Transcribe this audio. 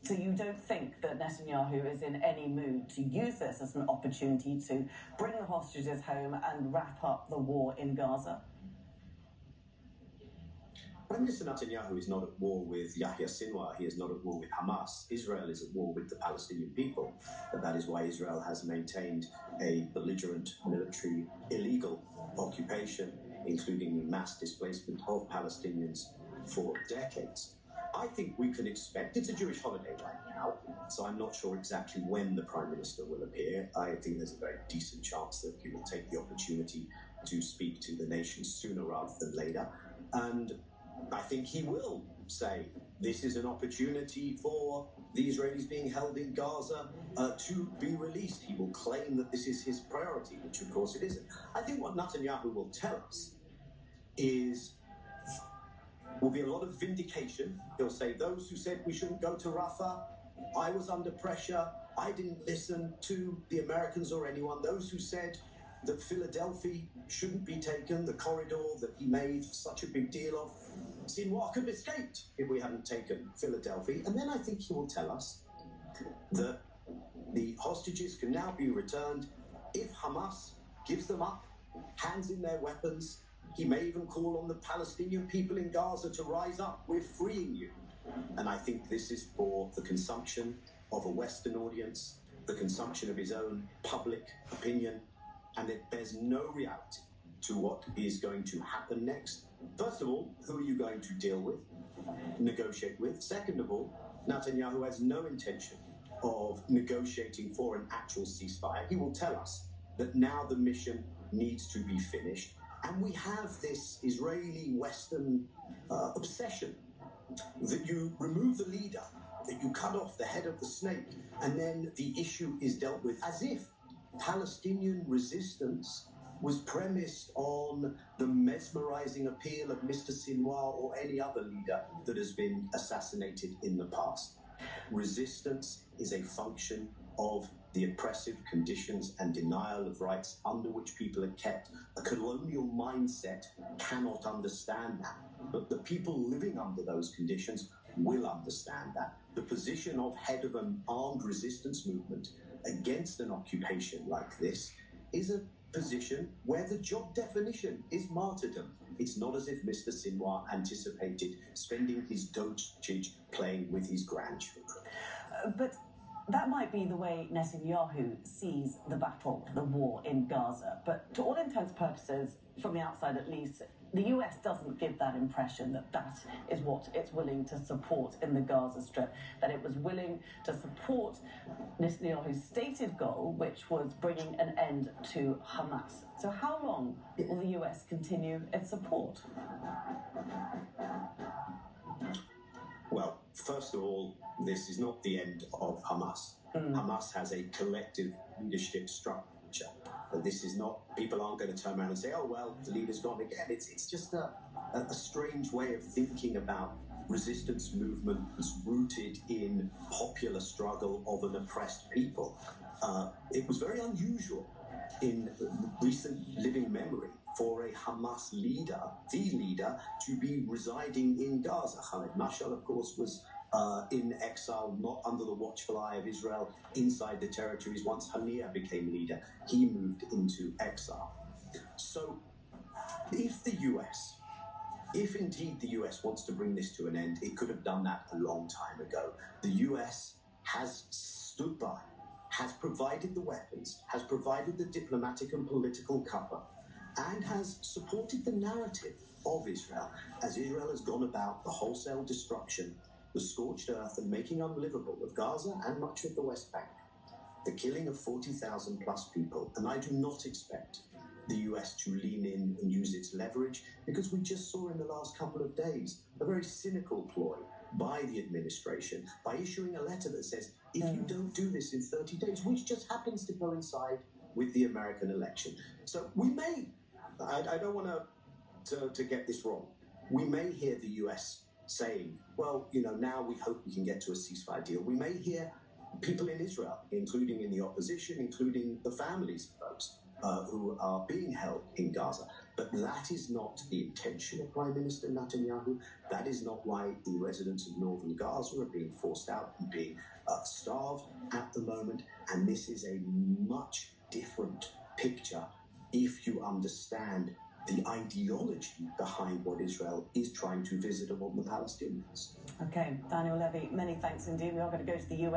So you don't think that Netanyahu is in any mood to use this as an opportunity to bring the hostages home and wrap up the war in Gaza? Prime Minister Netanyahu is not at war with Yahya Sinwar. He is not at war with Hamas. Israel is at war with the Palestinian people. And that is why Israel has maintained a belligerent military illegal occupation, including mass displacement of Palestinians for decades. I think we can expect, it's a Jewish holiday right now, so I'm not sure exactly when the Prime Minister will appear. I think there's a very decent chance that he will take the opportunity to speak to the nation sooner rather than later. And I think he will say this is an opportunity for the Israelis being held in Gaza to be released. He will claim that this is his priority, which of course it isn't. I think what Netanyahu will tell us will be a lot of vindication. He'll say, those who said we shouldn't go to Rafah, I was under pressure, I didn't listen to the Americans or anyone. Those who said that Philadelphia shouldn't be taken, the corridor that he made such a big deal of, Sinwar could have escaped if we hadn't taken Philadelphia. And then I think he will tell us that the hostages can now be returned if Hamas gives them up, hands in their weapons. He may even call on the Palestinian people in Gaza to rise up. We're freeing you. And I think this is for the consumption of a Western audience, the consumption of his own public opinion, and it bears no reality to what is going to happen next. First of all, who are you going to deal with, negotiate with? Second of all, Netanyahu has no intention of negotiating for an actual ceasefire. He will tell us that now the mission needs to be finished. And we have this Israeli Western obsession that you remove the leader, that you cut off the head of the snake, and then the issue is dealt with, as if Palestinian resistance was premised on the mesmerizing appeal of Mr. Sinwar or any other leader that has been assassinated in the past. Resistance is a function of the oppressive conditions and denial of rights under which people are kept. A colonial mindset cannot understand that, but the people living under those conditions will understand that. The position of head of an armed resistance movement against an occupation like this is a position where the job definition is martyrdom. It's not as if Mr. Sinwar anticipated spending his dotage playing with his grandchildren. But that might be the way Netanyahu sees the battle, the war in Gaza. But to all intents and purposes, from the outside at least, the US doesn't give that impression that that is what it's willing to support in the Gaza Strip, that it was willing to support Netanyahu's stated goal, which was bringing an end to Hamas. So how long will the US continue its support? Well, first of all, this is not the end of Hamas. Hamas has a collective leadership structure. This is not, people aren't going to turn around and say, oh, well, the leader's gone again. It's just a strange way of thinking about resistance movements rooted in popular struggle of an oppressed people. It was very unusual in recent living memory for a Hamas leader, the leader, to be residing in Gaza. Khaled Mashal, of course, was in exile, not under the watchful eye of Israel, inside the territories. Once Haniyeh became leader, he moved into exile. So if indeed the US wants to bring this to an end, it could have done that a long time ago. The US has stood by, has provided the weapons, has provided the diplomatic and political cover, and has supported the narrative of Israel as Israel has gone about the wholesale destruction, the scorched earth and making unlivable of Gaza and much of the West Bank, the killing of 40,000 plus people. And I do not expect the US to lean in and use its leverage, because we just saw in the last couple of days a very cynical ploy by the administration by issuing a letter that says, if you don't do this in 30 days, which just happens to coincide with the American election. So we may, I don't want to get this wrong, we may hear the US saying, well, now we hope we can get to a ceasefire deal. We may hear people in Israel, including in the opposition, including the families of folks who are being held in Gaza. But that is not the intention of Prime Minister Netanyahu. That is not why the residents of northern Gaza are being forced out and being starved at the moment. And this is a much different picture if you understand the ideology behind what Israel is trying to visit among the Palestinians. Okay, Daniel Levy, many thanks indeed. We are going to go to the US.